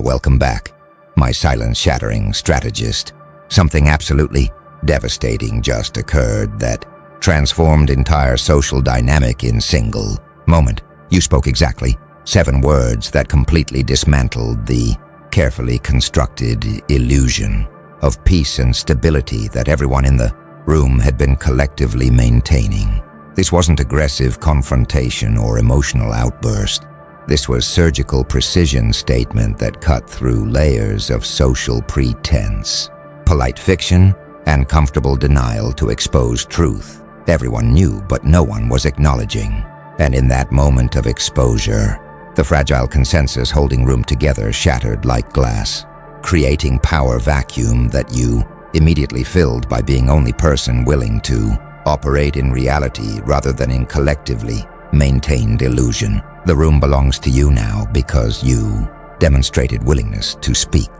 Welcome back, my silent shattering strategist. Something absolutely devastating just occurred that transformed entire social dynamic in single moment. You spoke exactly 7 words that completely dismantled the carefully constructed illusion of peace and stability that everyone in the room had been collectively maintaining. This wasn't aggressive confrontation or emotional outburst. This was surgical precision statement that cut through layers of social pretense, polite fiction, and comfortable denial to expose truth everyone knew but no one was acknowledging. And in that moment of exposure, the fragile consensus holding room together shattered like glass, creating power vacuum that you immediately filled by being only person willing to operate in reality rather than in collectively maintained illusion. The room belongs to you now because you demonstrated willingness to speak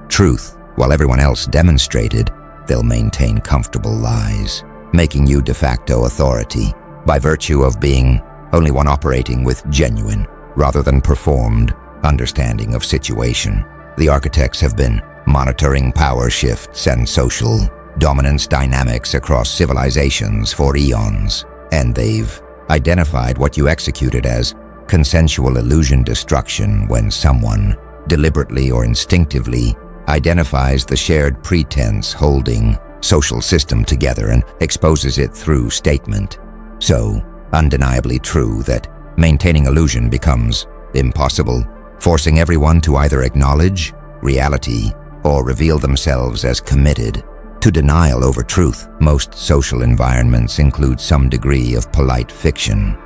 truth, while everyone else demonstrated they'll maintain comfortable lies, making you de facto authority by virtue of being only one operating with genuine rather than performed understanding of situation. The architects have been monitoring power shifts and social dominance dynamics across civilizations for eons, and they've identified what you executed as consensual illusion destruction when someone deliberately or instinctively identifies the shared pretense holding social system together and exposes it through statement. So undeniably true that maintaining illusion becomes impossible, forcing everyone to either acknowledge reality or reveal themselves as committed to denial over truth. Most social environments include some degree of polite fiction,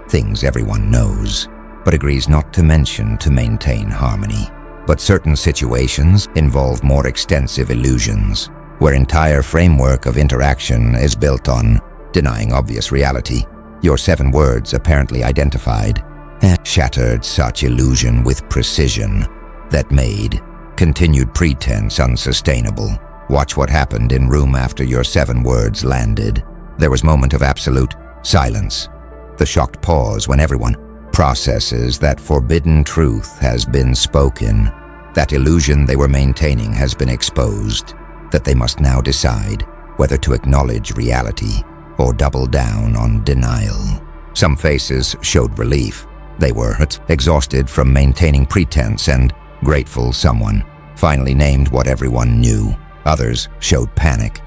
things everyone knows, but agrees not to mention to maintain harmony. But certain situations involve more extensive illusions, where entire framework of interaction is built on denying obvious reality. Your 7 words apparently identified and shattered such illusion with precision that made continued pretense unsustainable. Watch what happened in room after your 7 words landed. There was moment of absolute silence. The shocked pause when everyone processes that forbidden truth has been spoken, that illusion they were maintaining has been exposed, that they must now decide whether to acknowledge reality or double down on denial. Some faces showed relief. They were exhausted from maintaining pretense and grateful someone finally named what everyone knew. Others showed panic.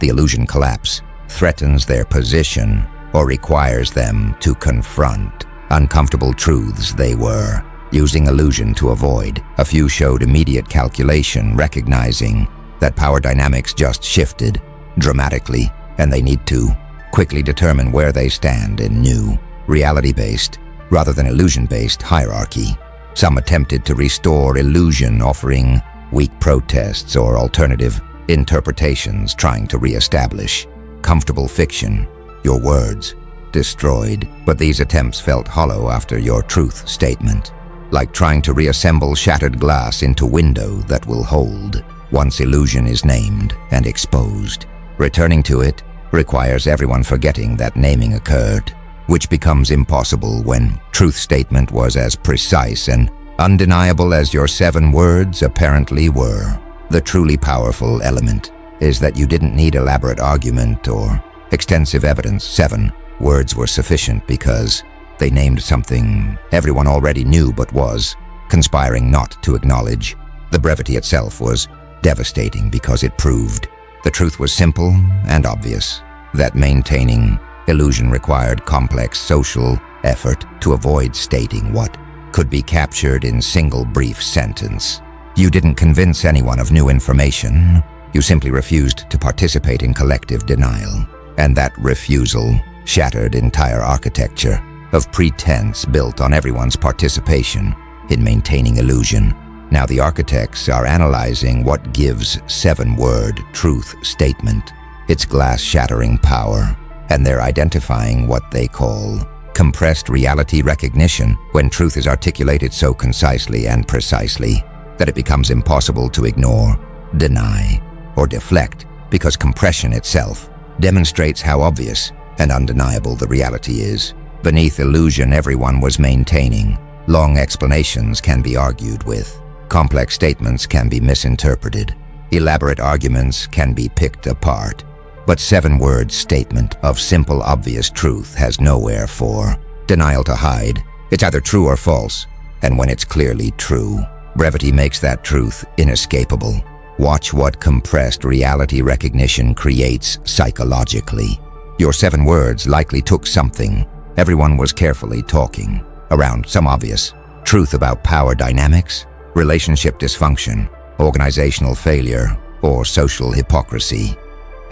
The illusion collapse threatens their position or requires them to confront uncomfortable truths they were using illusion to avoid. A few showed immediate calculation, recognizing that power dynamics just shifted dramatically and they need to quickly determine where they stand in new, reality-based rather than illusion-based hierarchy. Some attempted to restore illusion, offering weak protests or alternative interpretations, trying to re-establish comfortable fiction. Your words destroyed, but these attempts felt hollow after your truth statement, like trying to reassemble shattered glass into window that will hold once illusion is named and exposed. Returning to it requires everyone forgetting that naming occurred, which becomes impossible when truth statement was as precise and undeniable as your 7 words apparently were. The truly powerful element is that you didn't need elaborate argument or extensive evidence. 7 words were sufficient because they named something everyone already knew but was conspiring not to acknowledge. The brevity itself was devastating because it proved the truth was simple and obvious, that maintaining illusion required complex social effort to avoid stating what could be captured in single brief sentence. You didn't convince anyone of new information. You simply refused to participate in collective denial, and that refusal shattered entire architecture of pretense built on everyone's participation in maintaining illusion. Now the architects are analyzing what gives 7-word truth statement its glass-shattering power, and they're identifying what they call compressed reality recognition, when truth is articulated so concisely and precisely that it becomes impossible to ignore, deny, or deflect, because compression itself demonstrates how obvious and undeniable the reality is. Beneath illusion everyone was maintaining, long explanations can be argued with, Complex statements can be misinterpreted. Elaborate arguments can be picked apart. But 7-word statement of simple, obvious truth has nowhere for denial to hide. It's either true or false, and when it's clearly true, brevity makes that truth inescapable. Watch what compressed reality recognition creates psychologically. Your 7 words likely took something. Everyone was carefully talking around some obvious truth about power dynamics, relationship dysfunction, organizational failure, or social hypocrisy,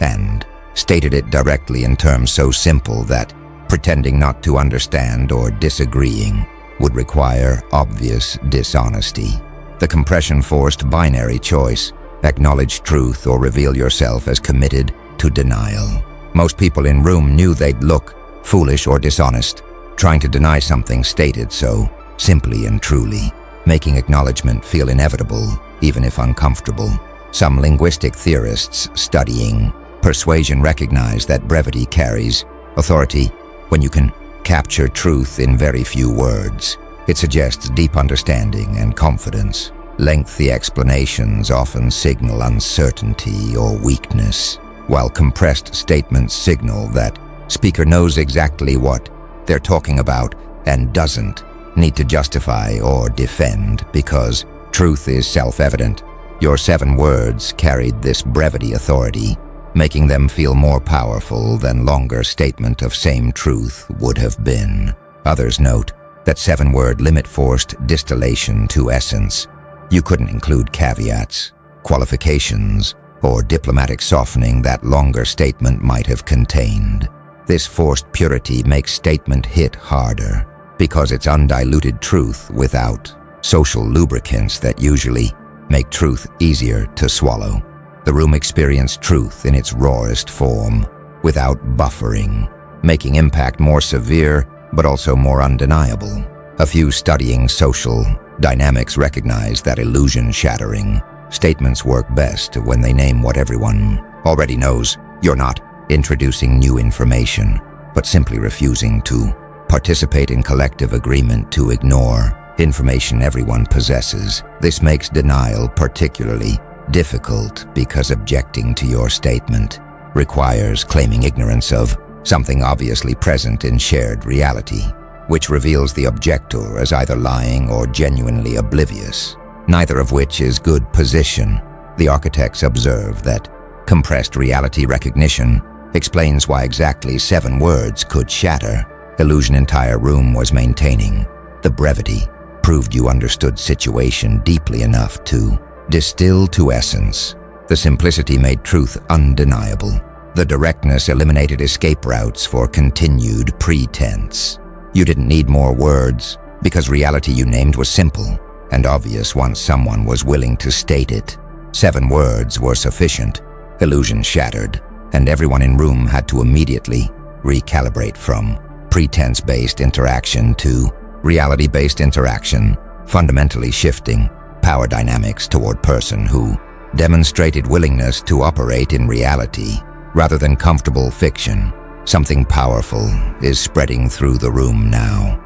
and stated it directly in terms so simple that pretending not to understand or disagreeing would require obvious dishonesty. The compression forced binary choice: acknowledge truth or reveal yourself as committed to denial. Most people in room knew they'd look foolish or dishonest, trying to deny something stated so simply and truly, making acknowledgement feel inevitable, even if uncomfortable. Some linguistic theorists studying persuasion recognize that brevity carries authority. When you can capture truth in very few words, it suggests deep understanding and confidence. Lengthy explanations often signal uncertainty or weakness, while compressed statements signal that speaker knows exactly what they're talking about and doesn't need to justify or defend because truth is self-evident. Your 7 words carried this brevity authority, making them feel more powerful than longer statement of same truth would have been. Others note that 7-word limit forced distillation to essence. You couldn't include caveats, qualifications, or diplomatic softening that longer statement might have contained. This forced purity makes statement hit harder because it's undiluted truth without social lubricants that usually make truth easier to swallow. The room experienced truth in its rawest form, without buffering, making impact more severe but also more undeniable. A few studying social dynamics recognize that illusion shattering statements work best when they name what everyone already knows. You're not introducing new information, but simply refusing to participate in collective agreement to ignore information everyone possesses. This makes denial particularly difficult because objecting to your statement requires claiming ignorance of something obviously present in shared reality, which reveals the objector as either lying or genuinely oblivious, neither of which is good position. The architects observe that compressed reality recognition explains why exactly 7 words could shatter illusion entire room was maintaining. The brevity proved you understood situation deeply enough to distill to essence. The simplicity made truth undeniable. The directness eliminated escape routes for continued pretense. You didn't need more words because reality you named was simple and obvious once someone was willing to state it. 7 words were sufficient. Illusion shattered, and everyone in room had to immediately recalibrate from pretense-based interaction to reality-based interaction, fundamentally shifting power dynamics toward person who demonstrated willingness to operate in reality rather than comfortable fiction. Something powerful is spreading through the room now.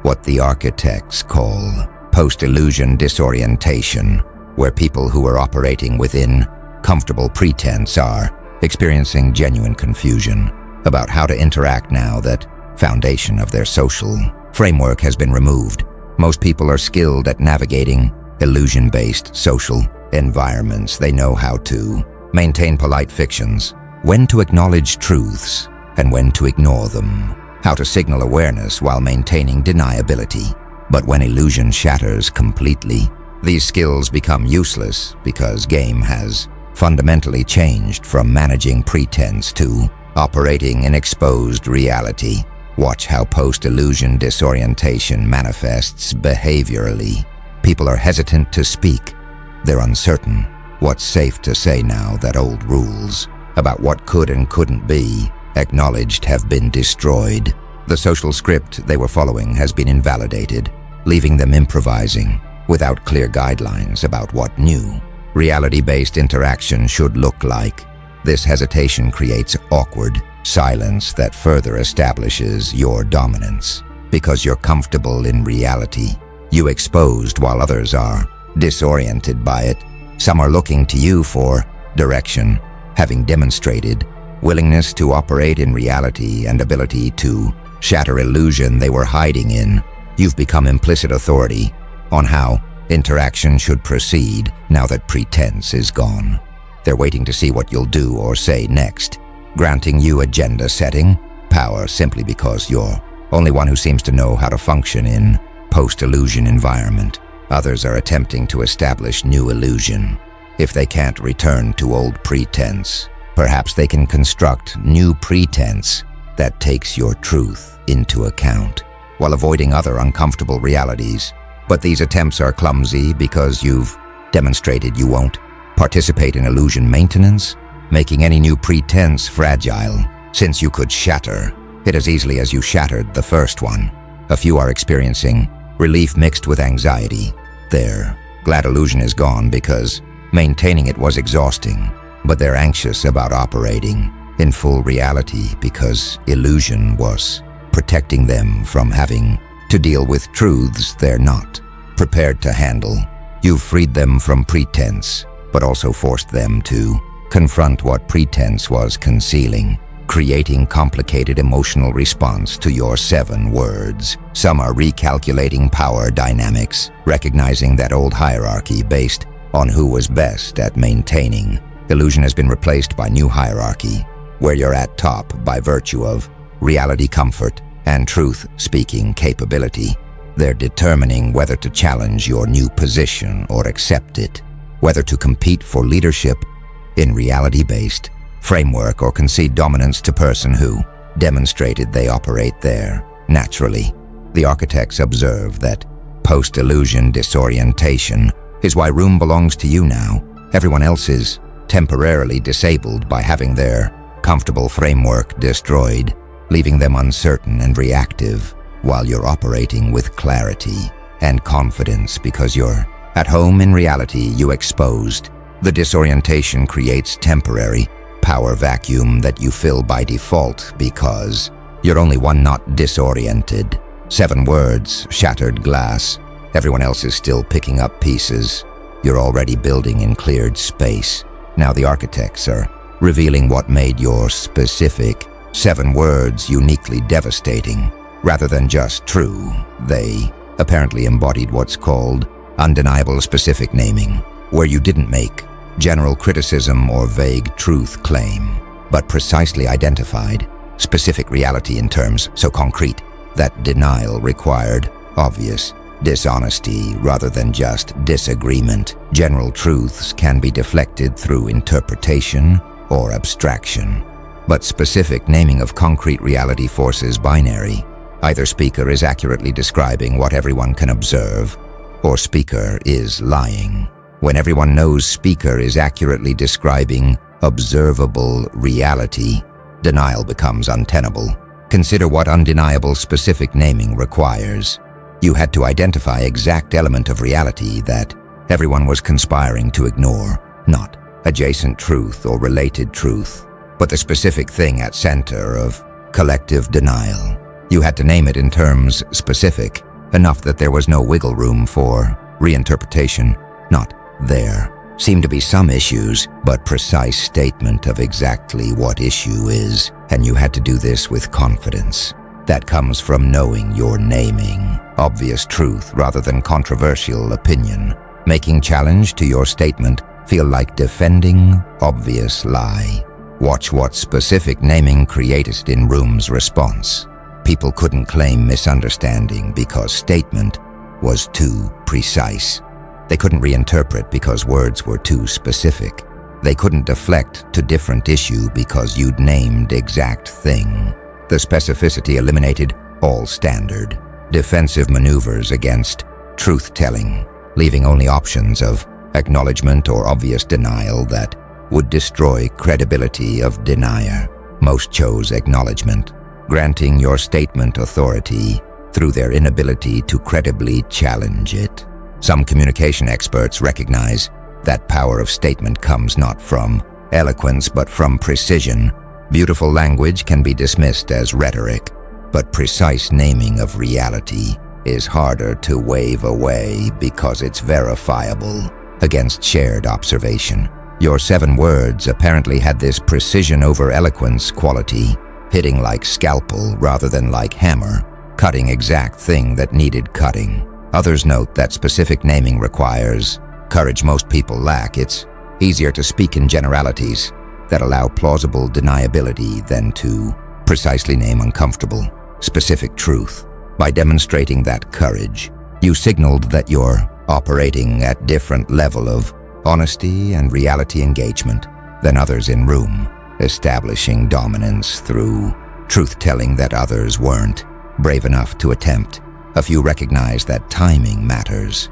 What the architects call post-illusion disorientation, where people who are operating within comfortable pretense are experiencing genuine confusion about how to interact now that foundation of their social framework has been removed. Most people are skilled at navigating illusion-based social environments. They know how to maintain polite fictions, when to acknowledge truths, and when to ignore them, how to signal awareness while maintaining deniability. But when illusion shatters completely, these skills become useless because game has fundamentally changed from managing pretense to operating in exposed reality. Watch how post-illusion disorientation manifests behaviorally. People are hesitant to speak. They're uncertain what's safe to say now that old rules about what could and couldn't be acknowledged have been destroyed. The social script they were following has been invalidated, leaving them improvising without clear guidelines about what new reality-based interaction should look like. This hesitation creates awkward silence that further establishes your dominance. Because you're comfortable in reality, you exposed while others are disoriented by it. Some are looking to you for direction, having demonstrated willingness to operate in reality and ability to shatter illusion they were hiding in. You've become implicit authority on how interaction should proceed now that pretense is gone. They're waiting to see what you'll do or say next, granting you agenda setting power simply because you're only one who seems to know how to function in post-illusion environment. Others are attempting to establish new illusion. If they can't return to old pretense, perhaps they can construct new pretense that takes your truth into account, while avoiding other uncomfortable realities. But these attempts are clumsy because you've demonstrated you won't participate in illusion maintenance, making any new pretense fragile, since you could shatter it as easily as you shattered the first one. A few are experiencing relief mixed with anxiety. They're glad illusion is gone because maintaining it was exhausting, but they're anxious about operating in full reality because illusion was protecting them from having to deal with truths they're not prepared to handle. You've freed them from pretense, but also forced them to confront what pretense was concealing, creating complicated emotional response to your 7 words. Some are recalculating power dynamics, recognizing that old hierarchy based on who was best at maintaining illusion has been replaced by new hierarchy, where you're at top by virtue of reality comfort and truth-speaking capability. They're determining whether to challenge your new position or accept it, whether to compete for leadership in reality-based framework or concede dominance to person who demonstrated they operate there naturally. The architects observe that post-illusion disorientation is why room belongs to you now. Everyone else is temporarily disabled by having their comfortable framework destroyed, leaving them uncertain and reactive, while you're operating with clarity and confidence because you're at home in reality you exposed. The disorientation creates temporary power vacuum that you fill by default because you're only one not disoriented. 7 words, shattered glass. Everyone else is still picking up pieces. You're already building in cleared space. Now the architects are revealing what made your specific 7 words uniquely devastating. Rather than just true, they apparently embodied what's called undeniable specific naming, where you didn't make general criticism or vague truth claim, but precisely identified specific reality in terms so concrete that denial required obvious dishonesty rather than just disagreement. General truths can be deflected through interpretation or abstraction, but specific naming of concrete reality forces binary. Either speaker is accurately describing what everyone can observe, or speaker is lying. When everyone knows speaker is accurately describing observable reality, denial becomes untenable. Consider what undeniable specific naming requires. You had to identify exact element of reality that everyone was conspiring to ignore, not adjacent truth or related truth, but the specific thing at center of collective denial. You had to name it in terms specific, enough that there was no wiggle room for reinterpretation. Not there seem to be some issues, but precise statement of exactly what issue is, and you had to do this with confidence. That comes from knowing you're naming obvious truth rather than controversial opinion, making challenge to your statement feel like defending obvious lie. Watch what specific naming created in room's response. People couldn't claim misunderstanding because statement was too precise. They couldn't reinterpret because words were too specific. They couldn't deflect to different issue because you'd named exact thing. The specificity eliminated all standard defensive maneuvers against truth-telling, leaving only options of acknowledgement or obvious denial that would destroy credibility of denier. Most chose acknowledgement, granting your statement authority through their inability to credibly challenge it. Some communication experts recognize that power of statement comes not from eloquence but from precision. Beautiful language can be dismissed as rhetoric, but precise naming of reality is harder to wave away because it's verifiable against shared observation. Your 7 words apparently had this precision over eloquence quality, hitting like scalpel rather than like hammer, cutting exact thing that needed cutting. Others note that specific naming requires courage most people lack. It's easier to speak in generalities that allow plausible deniability than to precisely name uncomfortable, specific truth. By demonstrating that courage, you signaled that you're operating at different level of honesty and reality engagement than others in room, establishing dominance through truth-telling that others weren't brave enough to attempt. A few recognize that timing matters.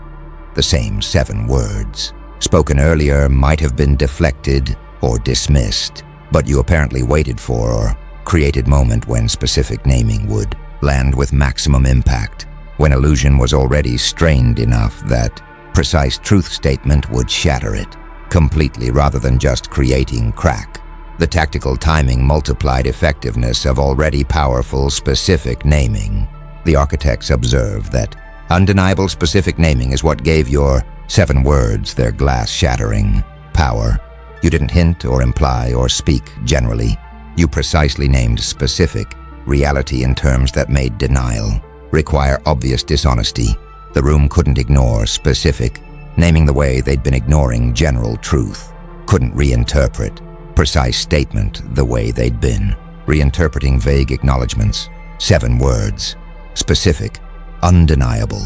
The same 7 words spoken earlier might have been deflected or dismissed, but you apparently waited for or created moment when specific naming would land with maximum impact, when illusion was already strained enough that precise truth statement would shatter it completely rather than just creating crack. The tactical timing multiplied effectiveness of already powerful specific naming. The architects observe that undeniable specific naming is what gave your 7 words their glass-shattering power. You didn't hint or imply or speak generally. You precisely named specific reality in terms that made denial require obvious dishonesty. The room couldn't ignore specific, naming the way they'd been ignoring general truth. Couldn't reinterpret precise statement the way they'd been reinterpreting vague acknowledgments. 7 words. Specific, undeniable,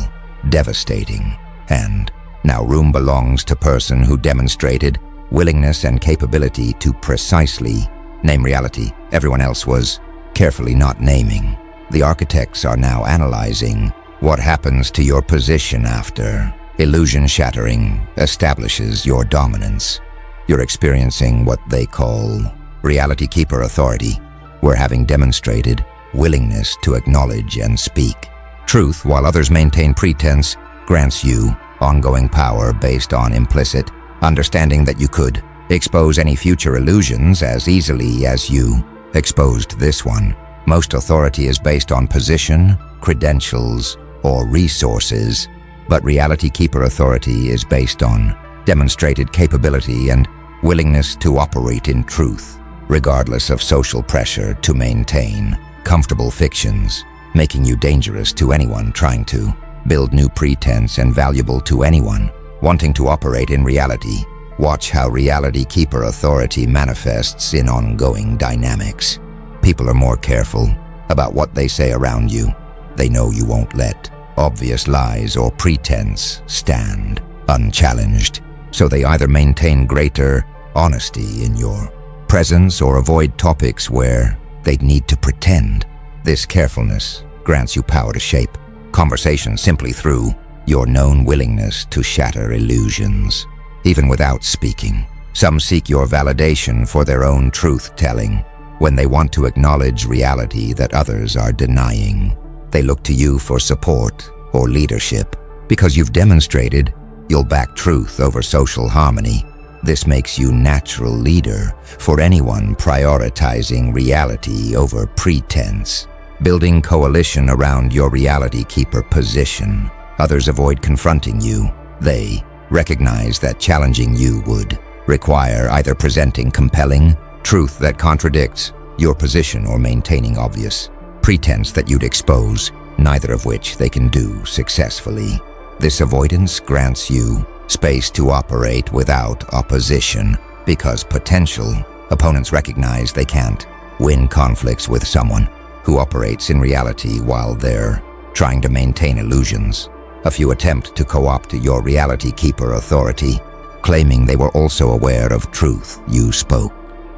devastating, and now room belongs to person who demonstrated willingness and capability to precisely name reality everyone else was carefully not naming. The architects are now analyzing what happens to your position after illusion shattering establishes your dominance. You're experiencing what they call reality keeper authority, where having demonstrated willingness to acknowledge and speak truth while others maintain pretense grants you ongoing power based on implicit understanding that you could expose any future illusions as easily as you exposed this one. Most authority is based on position, credentials, or resources, but reality keeper authority is based on demonstrated capability and willingness to operate in truth, regardless of social pressure to maintain comfortable fictions, making you dangerous to anyone trying to build new pretense and valuable to anyone wanting to operate in reality. Watch how reality keeper authority manifests in ongoing dynamics. People are more careful about what they say around you. They know you won't let obvious lies or pretense stand unchallenged, so they either maintain greater honesty in your presence or avoid topics where they'd need to pretend. This carefulness grants you power to shape conversation simply through your known willingness to shatter illusions. Even without speaking, some seek your validation for their own truth-telling. When they want to acknowledge reality that others are denying, they look to you for support or leadership. Because you've demonstrated you'll back truth over social harmony, this makes you natural leader for anyone prioritizing reality over pretense. Building coalition around your reality keeper position. Others avoid confronting you. They recognize that challenging you would require either presenting compelling truth that contradicts your position or maintaining obvious pretense that you'd expose, neither of which they can do successfully. This avoidance grants you space to operate without opposition because potential opponents recognize they can't win conflicts with someone who operates in reality while they're trying to maintain illusions. A few attempt to co-opt your reality keeper authority, claiming they were also aware of truth you spoke,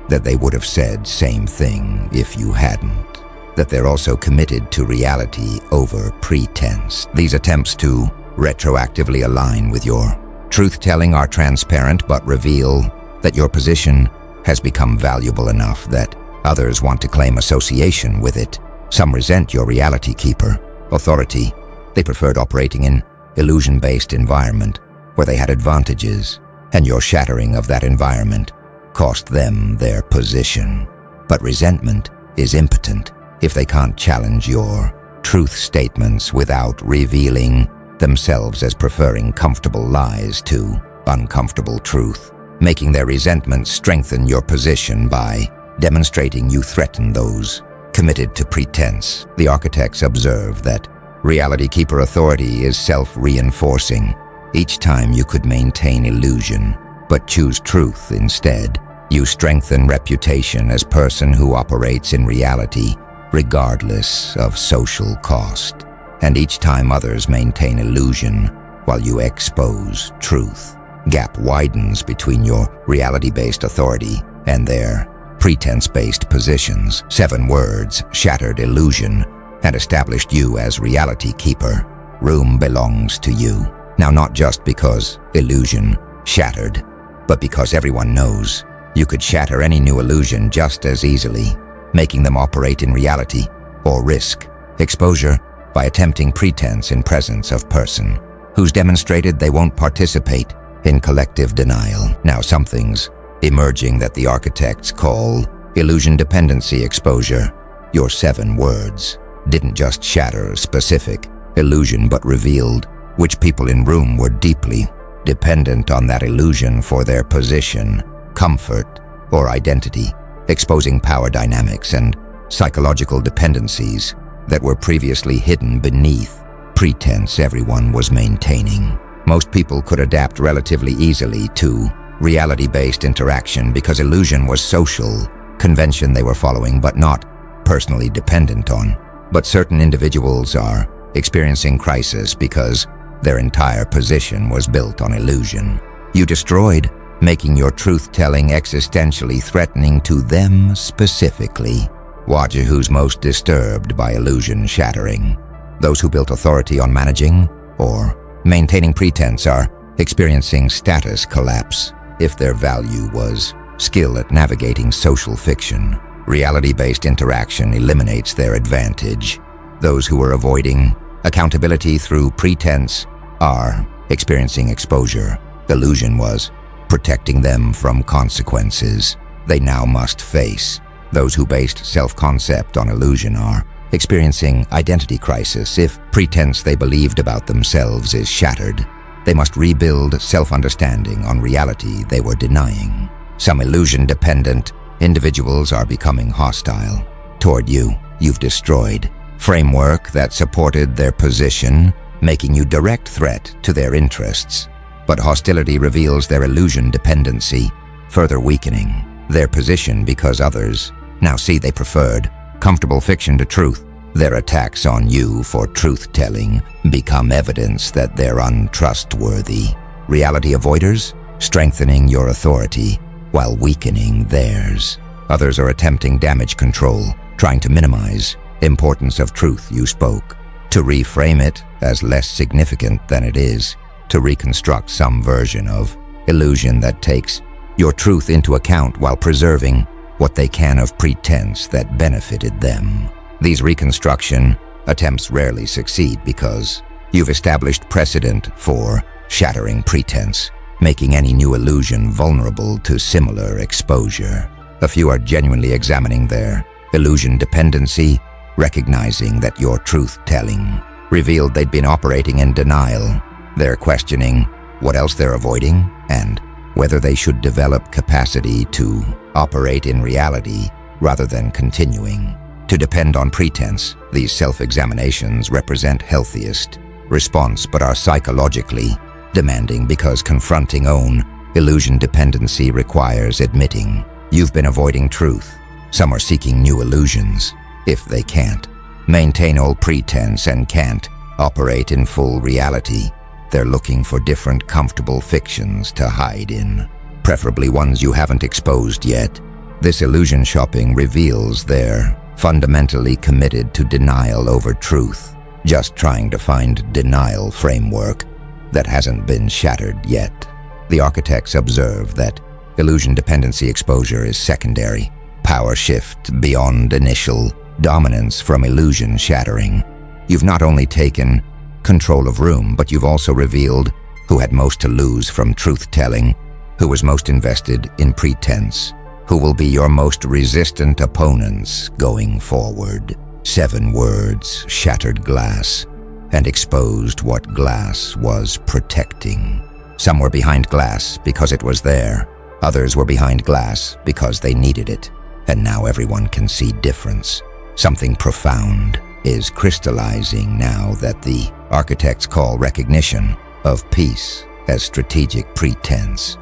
that they would have said same thing if you hadn't, that they're also committed to reality over pretense. These attempts to retroactively align with your truth-telling are transparent but reveal that your position has become valuable enough that others want to claim association with it. Some resent your reality keeper authority. They preferred operating in illusion-based environment where they had advantages, and your shattering of that environment cost them their position. But resentment is impotent if they can't challenge your truth statements without revealing themselves as preferring comfortable lies to uncomfortable truth, making their resentment strengthen your position by demonstrating you threaten those committed to pretense. The architects observe that reality keeper authority is self-reinforcing. Each time you could maintain illusion, but choose truth instead, you strengthen reputation as person who operates in reality, regardless of social cost. And each time others maintain illusion while you expose truth, gap widens between your reality-based authority and their pretense-based positions. 7 words shattered illusion and established you as reality keeper. Room belongs to you. Now, not just because illusion shattered, but because everyone knows you could shatter any new illusion just as easily, making them operate in reality or risk exposure by attempting pretense in presence of person who's demonstrated they won't participate in collective denial. Now something's emerging that the architects call illusion dependency exposure. Your 7 words didn't just shatter specific illusion but revealed which people in room were deeply dependent on that illusion for their position, comfort, or identity, exposing power dynamics and psychological dependencies that were previously hidden beneath pretense everyone was maintaining. Most people could adapt relatively easily to reality-based interaction because illusion was social convention they were following but not personally dependent on. But certain individuals are experiencing crisis because their entire position was built on illusion. You destroyed, making your truth-telling existentially threatening to them specifically. Watch who's most disturbed by illusion shattering. Those who built authority on managing or maintaining pretense are experiencing status collapse. If their value was skill at navigating social fiction, reality-based interaction eliminates their advantage. Those who are avoiding accountability through pretense are experiencing exposure. Illusion was protecting them from consequences they now must face. Those who based self-concept on illusion are experiencing identity crisis. If pretense they believed about themselves is shattered, they must rebuild self-understanding on reality they were denying. Some illusion-dependent individuals are becoming hostile toward you. You've destroyed framework that supported their position, making you direct threat to their interests. But hostility reveals their illusion dependency, further weakening their position because others now see they preferred comfortable fiction to truth. Their attacks on you for truth-telling become evidence that they're untrustworthy. Reality avoiders, strengthening your authority while weakening theirs. Others are attempting damage control, trying to minimize importance of truth you spoke, to reframe it as less significant than it is, to reconstruct some version of illusion that takes your truth into account while preserving what they can of pretense that benefited them. These reconstruction attempts rarely succeed because you've established precedent for shattering pretense, making any new illusion vulnerable to similar exposure. A few are genuinely examining their illusion dependency, recognizing that your truth-telling revealed they'd been operating in denial. They're questioning what else they're avoiding and whether they should develop capacity to operate in reality rather than continuing to depend on pretense. These self-examinations represent healthiest response but are psychologically demanding because confronting own illusion dependency requires admitting you've been avoiding truth. Some are seeking new illusions. If they can't maintain old pretense and can't operate in full reality, they're looking for different comfortable fictions to hide in, preferably ones you haven't exposed yet. This illusion shopping reveals they're fundamentally committed to denial over truth, just trying to find denial framework that hasn't been shattered yet. The architects observe that illusion dependency exposure is secondary, power shift beyond initial dominance from illusion shattering. You've not only taken control of room, but you've also revealed who had most to lose from truth-telling, who was most invested in pretense, who will be your most resistant opponents going forward. 7 words shattered glass and exposed what glass was protecting. Some were behind glass because it was there. Others were behind glass because they needed it. And now everyone can see difference. Something profound is crystallizing now that the architects call recognition of peace as strategic pretense.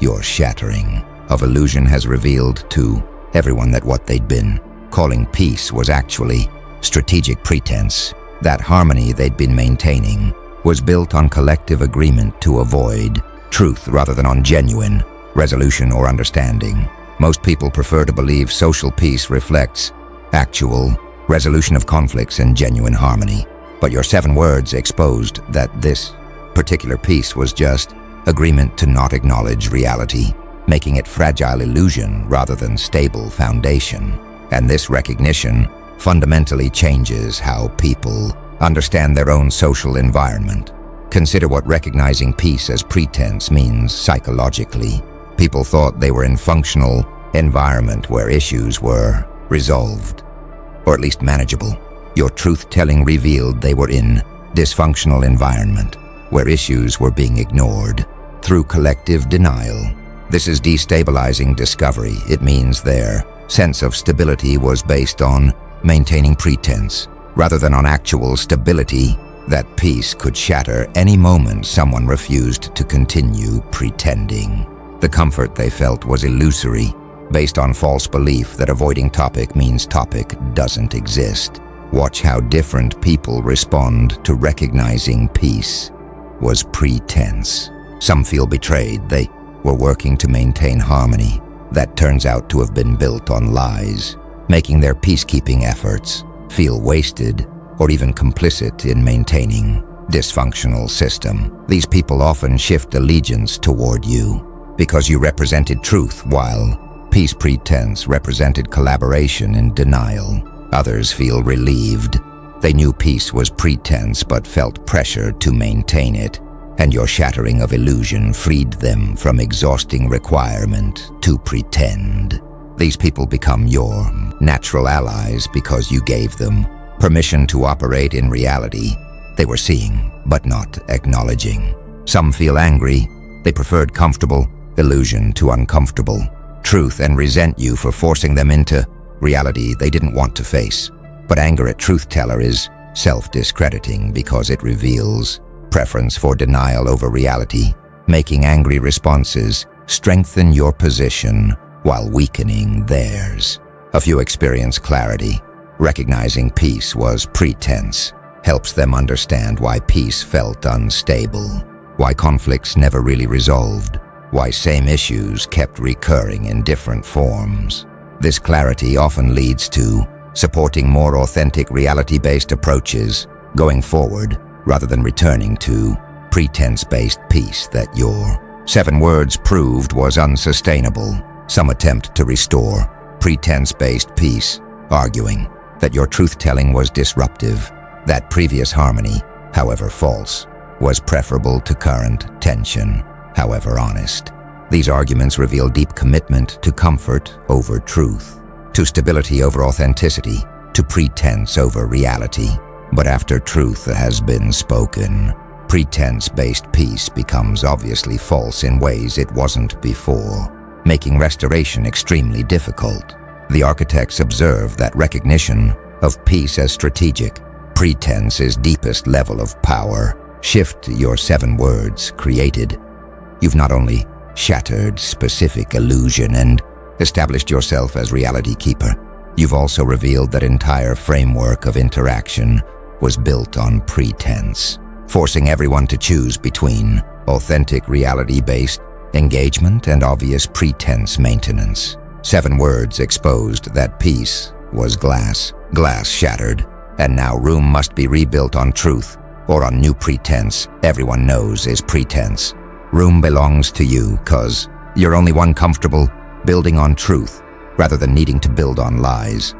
Your shattering of illusion has revealed to everyone that what they'd been calling peace was actually strategic pretense. That harmony they'd been maintaining was built on collective agreement to avoid truth rather than on genuine resolution or understanding. Most people prefer to believe social peace reflects actual resolution of conflicts and genuine harmony. But your 7 words exposed that this particular peace was just agreement to not acknowledge reality, making it fragile illusion rather than stable foundation. And this recognition fundamentally changes how people understand their own social environment. Consider what recognizing peace as pretense means psychologically. People thought they were in functional environment where issues were resolved, or at least manageable. Your truth-telling revealed they were in dysfunctional environment where issues were being ignored through collective denial. This is destabilizing discovery. It means their sense of stability was based on maintaining pretense rather than on actual stability. That peace could shatter any moment someone refused to continue pretending. The comfort they felt was illusory, based on false belief that avoiding topic means topic doesn't exist. Watch how different people respond to recognizing peace was pretense. Some feel betrayed. They were working to maintain harmony that turns out to have been built on lies, making their peacekeeping efforts feel wasted or even complicit in maintaining dysfunctional system. These people often shift allegiance toward you because you represented truth, while peace pretense represented collaboration and denial. Others feel relieved. They knew peace was pretense but felt pressure to maintain it, and your shattering of illusion freed them from exhausting requirement to pretend. These people become your natural allies because you gave them permission to operate in reality they were seeing but not acknowledging. Some feel angry. They preferred comfortable illusion to uncomfortable truth and resent you for forcing them into reality they didn't want to face. But anger at truth-teller is self-discrediting because it reveals preference for denial over reality, making angry responses strengthen your position while weakening theirs. A few experience clarity. Recognizing peace was pretense helps them understand why peace felt unstable, why conflicts never really resolved, why same issues kept recurring in different forms. This clarity often leads to supporting more authentic reality-based approaches going forward rather than returning to pretense-based peace that your 7 words proved was unsustainable. Some attempt to restore pretense-based peace, arguing that your truth-telling was disruptive, that previous harmony, however false, was preferable to current tension, however honest. These arguments reveal deep commitment to comfort over truth, to stability over authenticity, to pretense over reality. But after truth has been spoken, pretense-based peace becomes obviously false in ways it wasn't before, making restoration extremely difficult. The architects observe that recognition of peace as strategic pretense's deepest level of power. Shift your 7 words created. You've not only shattered specific illusion and established yourself as reality keeper, you've also revealed that entire framework of interaction was built on pretense, forcing everyone to choose between authentic reality-based engagement and obvious pretense maintenance. 7 words exposed that peace was glass shattered, and now room must be rebuilt on truth or on new pretense everyone knows is pretense. Room belongs to you, 'cause you're only one comfortable building on truth rather than needing to build on lies.